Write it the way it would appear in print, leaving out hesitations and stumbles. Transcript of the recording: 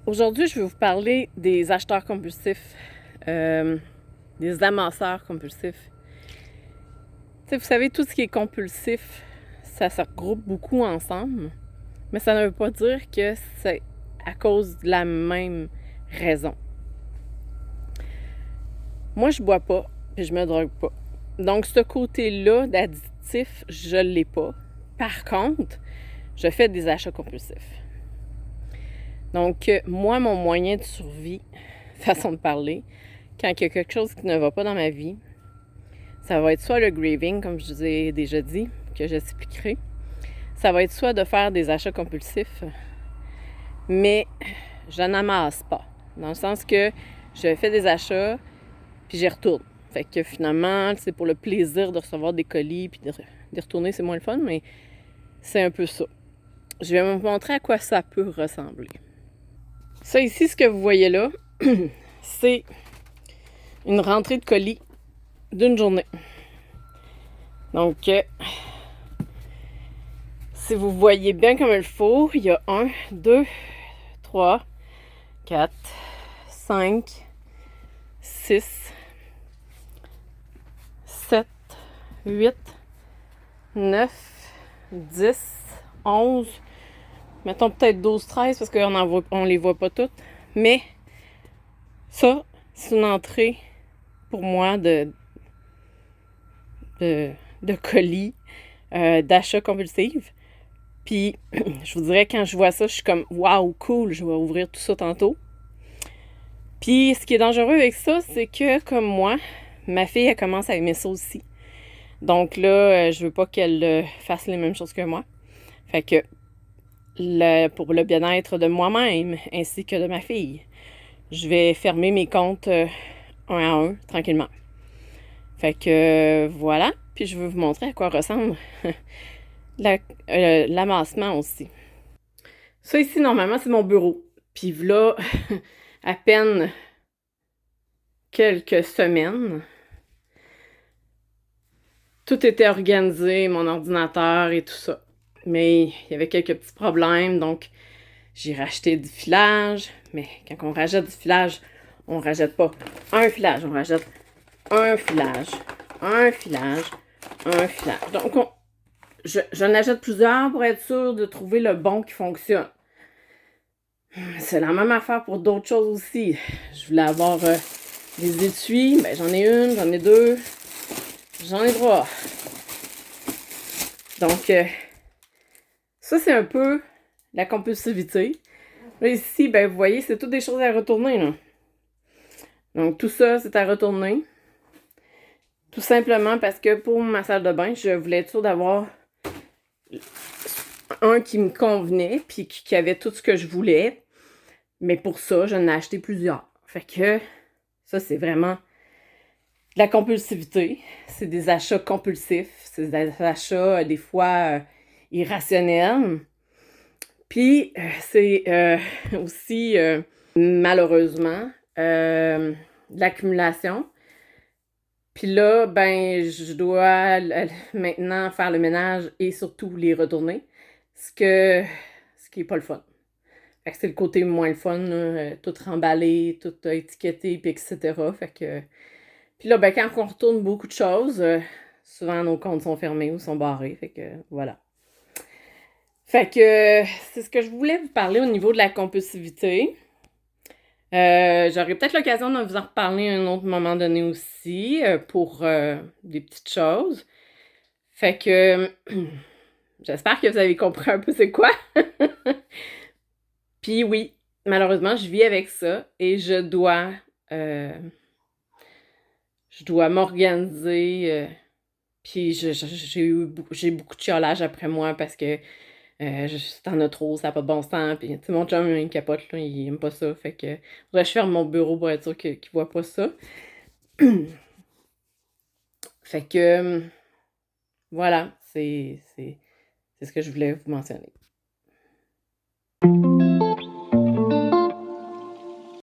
Aujourd'hui, je vais vous parler des acheteurs compulsifs, des amasseurs compulsifs. Tu sais, vous savez, tout ce qui est compulsif, ça se regroupe beaucoup ensemble, mais ça ne veut pas dire que c'est à cause de la même raison. Moi, je bois pas, puis je me drogue pas. Donc, ce côté-là d'additif, je l'ai pas. Par contre, je fais des achats compulsifs. Donc, moi, mon moyen de survie, façon de parler, quand il y a quelque chose qui ne va pas dans ma vie, ça va être soit le grieving, comme je vous ai déjà dit, que j'expliquerai. Ça va être soit de faire des achats compulsifs, mais je n'amasse pas. Dans le sens que je fais des achats, puis j'y retourne. Fait que finalement, c'est pour le plaisir de recevoir des colis, puis d'y retourner, c'est moins le fun, mais c'est un peu ça. Je vais vous montrer à quoi ça peut ressembler. Ça ici, ce que vous voyez là, c'est une rentrée de colis d'une journée. Donc, si vous voyez bien comme il faut, il y a 1, 2, 3, 4, 5, 6, 7, 8, 9, 10, 11, mettons peut-être 12, 13 parce qu'on les voit pas toutes. Mais ça, c'est une entrée pour moi de colis, d'achat compulsif. Puis, je vous dirais, quand je vois ça, je suis comme « Wow, cool, je vais ouvrir tout ça tantôt. » Puis, ce qui est dangereux avec ça, c'est que, comme moi, ma fille, elle commence à aimer ça aussi. Donc là, je veux pas qu'elle fasse les mêmes choses que moi. Fait que, pour le bien-être de moi-même, ainsi que de ma fille, je vais fermer mes comptes un à un, tranquillement. Fait que, voilà. Puis, je vais vous montrer à quoi ressemble l'amassement aussi. Ça ici, normalement, c'est mon bureau. Puis là, à peine quelques semaines, tout était organisé, mon ordinateur et tout ça. Mais il y avait quelques petits problèmes, donc j'ai racheté du filage. Mais quand on rachète du filage, on rachète pas un filage, on rachète un filage, un filage, un filage. Donc, j'en achète plusieurs pour être sûre de trouver le bon qui fonctionne. C'est la même affaire pour d'autres choses aussi. Je voulais avoir des étuis. Ben, j'en ai une, j'en ai deux, j'en ai trois. Donc, ça, c'est un peu la compulsivité. Là, ici, ben, vous voyez, c'est toutes des choses à retourner, là. Donc, tout ça, c'est à retourner. Tout simplement parce que pour ma salle de bain, je voulais être sûre d'avoir un qui me convenait, puis qui avait tout ce que je voulais. Mais pour ça, j'en ai acheté plusieurs. Fait que ça, c'est vraiment de la compulsivité. C'est des achats compulsifs. C'est des achats, des fois, irrationnels. Puis, c'est aussi, malheureusement, de l'accumulation. Puis là, ben, je dois maintenant faire le ménage et surtout les retourner. Ce qui est pas le fun. Fait que c'est le côté moins le fun, là, tout remballé, tout étiqueté, puis etc. Fait que... Puis là, ben, quand on retourne beaucoup de choses, souvent nos comptes sont fermés ou sont barrés. Fait que voilà. Fait que c'est ce que je voulais vous parler au niveau de la compulsivité. J'aurai peut-être l'occasion de vous en reparler à un autre moment donné aussi pour des petites choses. Fait que j'espère que vous avez compris un peu c'est quoi. Puis oui, malheureusement, je vis avec ça et je dois m'organiser. Puis j'ai beaucoup de chiolage après moi parce que t'en as trop, ça n'a pas de bon sens. Puis, tu sais, mon chum, il capote, là, il aime pas ça. Fait que, faudrait que je ferme mon bureau pour être sûr qu'il voit pas ça. Fait que, voilà, c'est ce que je voulais vous mentionner.